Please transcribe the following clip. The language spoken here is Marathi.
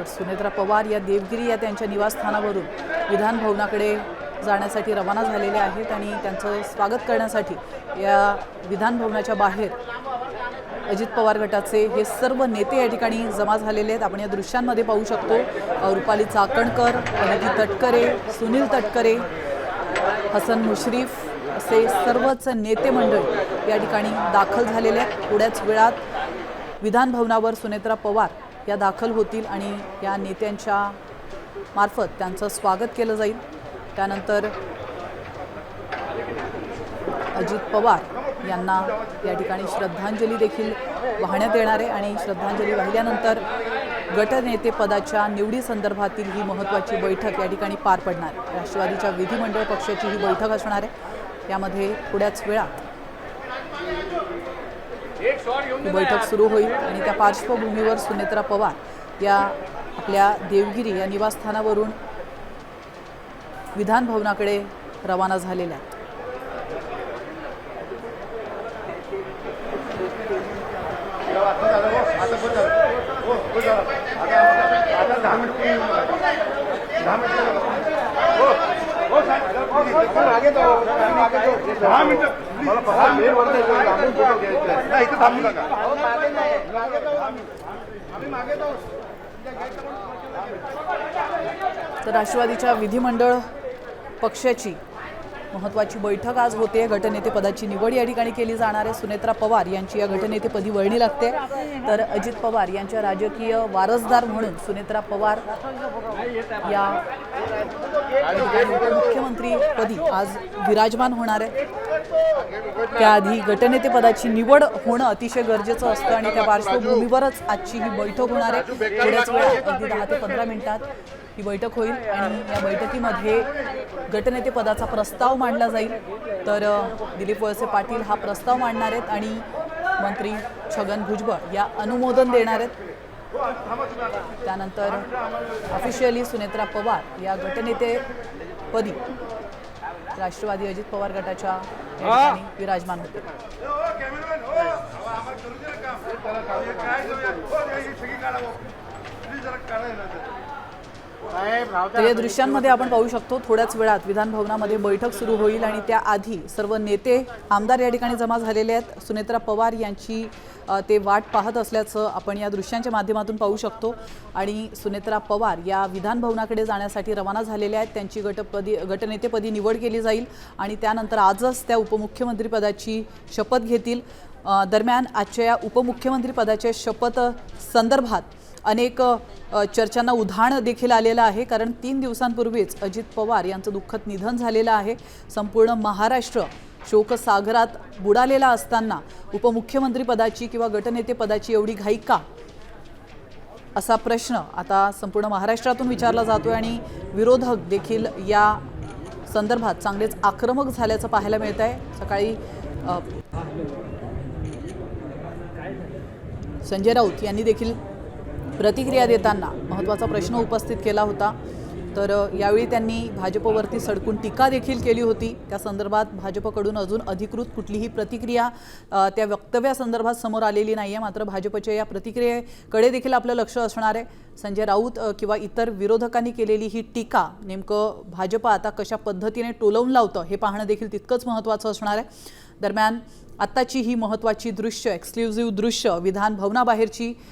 तर सुनेत्रा पवार या देवगिरी या त्यांच्या निवासस्थानावरून विधान भवनाकडे जाण्यासाठी रवाना झालेले आहेत आणि त्यांचं स्वागत करण्यासाठी या विधान भवनाच्या बाहेर अजित पवार गटाचे हे सर्व नेते या ठिकाणी जमा झालेले आहेत। आपण या दृश्यांमध्ये पाहू शकतो रुपाली चाकणकर, अनिती तटकरे, सुनील तटकरे, हसन मुश्रीफ असे सर्वच नेते मंडळी या ठिकाणी दाखल झालेले आहेत। थोड्याच वेळात विधान भवनावर सुनेत्रा पवार या दाखल होतील आणि या नेत्यांच्या मार्फत त्यांचं स्वागत केलं जाईल। त्यानंतर अजित पवार यांना या ठिकाणी श्रद्धांजली देखील वाहण्यात येणार आहे आणि श्रद्धांजली वाहिल्यानंतर गटनेते पदाच्या निवडी संदर्भातील ही महत्त्वाची बैठक या ठिकाणी पार पडणार आहे। राष्ट्रवादीच्या विधिमंडळ पक्षाची ही बैठक असणार आहे। यामध्ये थोड्याच वेळात ही बैठक सुरू होईल आणि त्या पार्श्वभूमीवर सुनेत्रा पवार या आपल्या देवगिरी या निवासस्थानावरून विधान भवनाकडे रवाना झालेल्या आहेत। तर राष्ट्रवादीच्या विधिमंडळ पक्षाची महत्त्वाची बैठक आज होते। गटनेते पदाची निवड या ठिकाणी केली जाणार आहे। सुनेत्रा पवार यांची या गटनेतेपदी वर्णी लागते, तर अजित पवार यांच्या राजकीय वारसदार म्हणून सुनेत्रा पवार या उपमुख्यमंत्रीपदी आज विराजमान होणार आहे। त्याआधी गटनेते पदाची निवड होणं अतिशय गरजेचं असतं आणि त्या पार्श्वभूमीवरच आजची ही बैठक होणार आहे। थोड्याच वेळात अगदी 10 ते 15 मिनिटात ही बैठक होईल आणि या बैठकीमध्ये गटनेते पदाचा प्रस्ताव मांडला जाईल। तर दिलीप वळसे पाटील हा प्रस्ताव मांडणार आहेत आणि मंत्री छगन भुजबळ या अनुमोदन देणार आहेत। त्यानंतर ऑफिशियली सुनेत्रा पवार या गटनेतेपदी राष्ट्रवादी अजित पवार गटाच्या विराजमान होते। तर या दृश्यांमध्ये आपण पाहू शकतो थोड्याच वेळात विधान भवनामध्ये बैठक सुरू होईल आणि त्याआधी सर्व नेते आमदार या ठिकाणी जमा झालेले आहेत। सुनेत्रा पवार यांची ते वाट पाहत असल्याचं आपण या दृश्यांच्या माध्यमातून पाहू शकतो आणि सुनेत्रा पवार या विधान भवनाकडे जाण्यासाठी रवाना झालेल्या आहेत। त्यांची गटनेतेपदी निवड केली जाईल आणि त्यानंतर आजच त्या उपमुख्यमंत्री पदाची शपथ घेतील। दरम्यान आजच्या या उपमुख्यमंत्री पदाच्या शपथ संदर्भात अनेक चर्चांना उधाण देखील आलेलं आहे, कारण 3 दिवसांपूर्वीच अजित पवार यांचं दुःखद निधन झालेलं आहे। संपूर्ण महाराष्ट्र शोकसागरात बुडालेला असताना उपमुख्यमंत्री पदाची किंवा गटनेते पदाची एवढी घाई का, असा प्रश्न आता संपूर्ण महाराष्ट्रातून विचारला जातोय आणि विरोधक देखील या संदर्भात चांगलेच आक्रमक झाल्याचं पाहायला मिळत आहे। सकाळी संजय राऊत यांनी देखील प्रतिक्रिया देताना महत्त्वाचा प्रश्न उपस्थित केला होता। तर यावेळी त्यांनी भाजपवरती सडकून टीका देखील केली होती। त्या संदर्भात भाजपकडून अजून अधिकृत कुठलीही प्रतिक्रिया त्या वक्तव्यासंदर्भात समोर आलेली नाही आहे। मात्र भाजपच्या या प्रतिक्रियेकडे देखील आपलं लक्ष असणार आहे। संजय राऊत किंवा इतर विरोधकांनी केलेली ही टीका नेमकं भाजप आता कशा पद्धतीने टोलवून लावतं हे पाहणं देखील तितकंच महत्त्वाचं असणार आहे। दरम्यान आत्ताची ही महत्त्वाची दृश्य, एक्सक्लुझिव्ह दृश्य विधान भवनाबाहेरची